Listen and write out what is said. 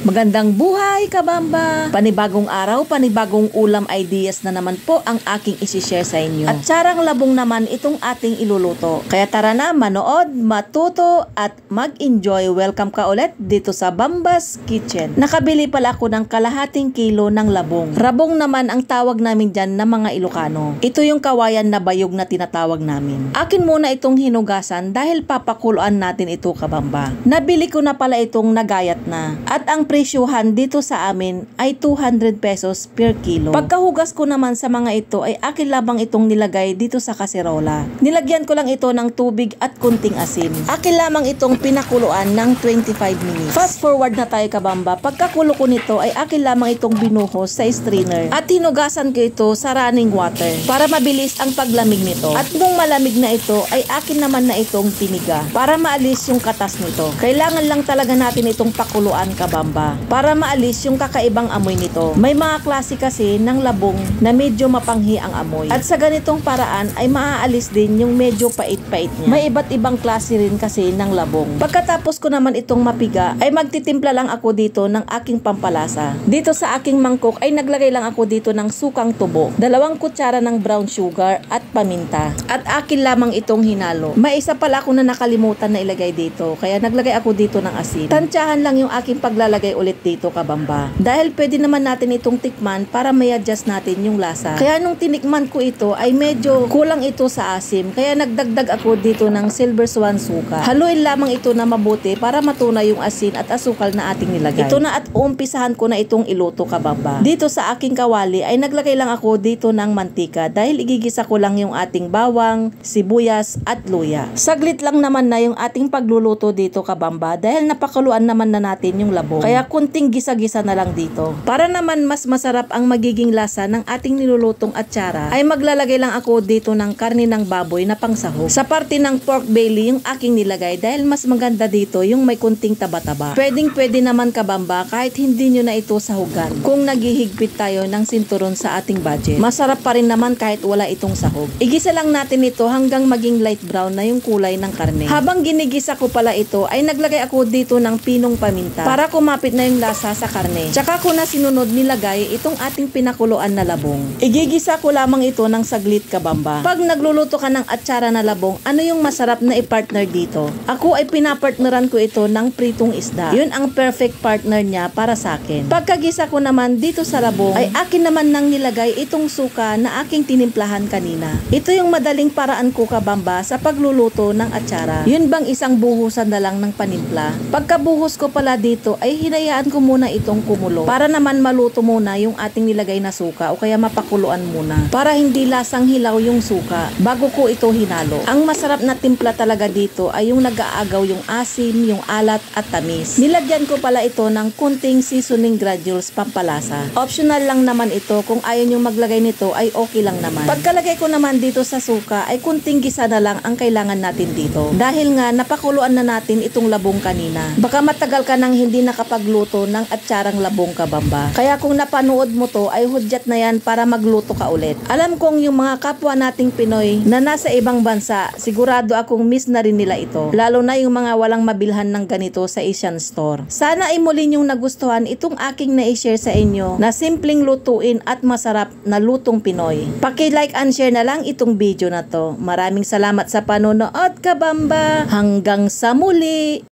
Magandang buhay, kabamba! Panibagong araw, panibagong ulam ideas na naman po ang aking isishare sa inyo. At tsarang labong naman itong ating iluluto. Kaya tara na, manood, matuto at mag-enjoy. Welcome ka ulit dito sa Bamba's Kitchen. Nakabili pala ako ng kalahating kilo ng labong. Rabong naman ang tawag namin dyan na mga Ilocano. Ito yung kawayan na bayog na tinatawag namin. Akin muna itong hinugasan dahil papakuluan natin ito, kabamba. Nabili ko na pala itong nagayat na. At ang presyuhan dito sa amin ay 200 pesos per kilo. Pagkahugas ko naman sa mga ito ay akin lamang itong nilagay dito sa kaserola. Nilagyan ko lang ito ng tubig at kunting asin. Akin lamang itong pinakuluan ng 25 minutes. Fast forward na tayo, kabamba. Pagkakulo ko nito ay akin lamang itong binuhos sa strainer at hinugasan ko ito sa running water para mabilis ang paglamig nito. At nung malamig na ito ay akin naman na itong piniga para maalis yung katas nito. Kailangan lang talaga natin itong pakuluan, kabamba, para maalis yung kakaibang amoy nito. May mga klase kasi ng labong na medyo mapanghi ang amoy. At sa ganitong paraan ay maaalis din yung medyo pait-pait niya. May iba't ibang klase rin kasi ng labong. Pagkatapos ko naman itong mapiga ay magtitimpla lang ako dito ng aking pampalasa. Dito sa aking mangkok ay naglagay lang ako dito ng sukang tubo, 2 kutsara ng brown sugar at paminta. At akin lamang itong hinalo. May isa pala ako na nakalimutan na ilagay dito, kaya naglagay ako dito ng asin. Tansyahan lang yung aking paglalagay ulit dito, kabamba. Dahil pwede naman natin itong tikman para may adjust natin yung lasa. Kaya nung tinikman ko ito ay medyo kulang ito sa asim. Kaya nagdagdag ako dito ng silver swan suka. Haluin lamang ito na mabuti para matunay yung asin at asukal na ating nilagay. Ito na at uumpisahan ko na itong iluto, kabamba. Dito sa aking kawali ay naglagay lang ako dito ng mantika dahil igigisa ko lang yung ating bawang, sibuyas at luya. Saglit lang naman na yung ating pagluluto dito, kabamba, dahil napakuluan naman na natin yung labong. Kaya kunting gisa-gisa na lang dito. Para naman mas masarap ang magiging lasa ng ating nilulutong atsara, ay maglalagay lang ako dito ng karne ng baboy na pangsahog. Sa parte ng pork belly yung aking nilagay dahil mas maganda dito yung may kunting taba-taba. Pwedeng-pwede naman, kabamba, kahit hindi nyo na ito sahugan. Kung naghihigpit tayo ng sinturon sa ating budget, masarap pa rin naman kahit wala itong sahog. Igisa lang natin ito hanggang maging light brown na yung kulay ng karne. Habang ginigisa ko pala ito ay naglagay ako dito ng pinong paminta para kumapit na yung lasa sa karne. Tsaka ko na sinunod nilagay itong ating pinakuluan na labong. Igigisa ko lamang ito ng saglit, kabamba. Pag nagluluto ka ng atsara na labong, ano yung masarap na i-partner dito? Ako ay pinapartneran ko ito ng pritong isda. Yun ang perfect partner niya para sa akin. Pagkagisa ko naman dito sa labong ay akin naman nang nilagay itong suka na aking tinimplahan kanina. Ito yung madaling paraan ko, kabamba, sa pagluluto ng atsara. Yun bang isang buhusan na lang ng panimpla? Pagkabuhos ko pala dito ay hinayaan ko muna itong kumulo para naman maluto muna yung ating nilagay na suka o kaya mapakuluan muna para hindi lasang hilaw yung suka bago ko ito hinalo. Ang masarap na timpla talaga dito ay yung nag-aagaw yung asim, yung alat at tamis. Nilagyan ko pala ito ng kunting seasoning granules pampalasa. Optional lang naman ito, kung ayaw nyo maglagay nito ay okay lang naman. Pagkalagay ko naman dito sa suka ay kunting gisa na lang ang kailangan natin dito dahil nga napakuluan na natin itong labong kanina. Baka matagal ka nang hindi nakapagluto ng atsarang labong, kabamba. Kaya kung napanood mo to ay hudyat na yan para magluto ka ulit. Alam kong yung mga kapwa nating Pinoy na nasa ibang bansa, sigurado akong miss na rin nila ito. Lalo na yung mga walang mabilhan ng ganito sa Asian store. Sana ay muli nyong nagustuhan itong aking na-share sa inyo na simpleng lutuin at masarap na lutong Pinoy. Paki-like and share na lang itong video na to. Maraming salamat sa panonood, kabamba. Hanggang sa muli!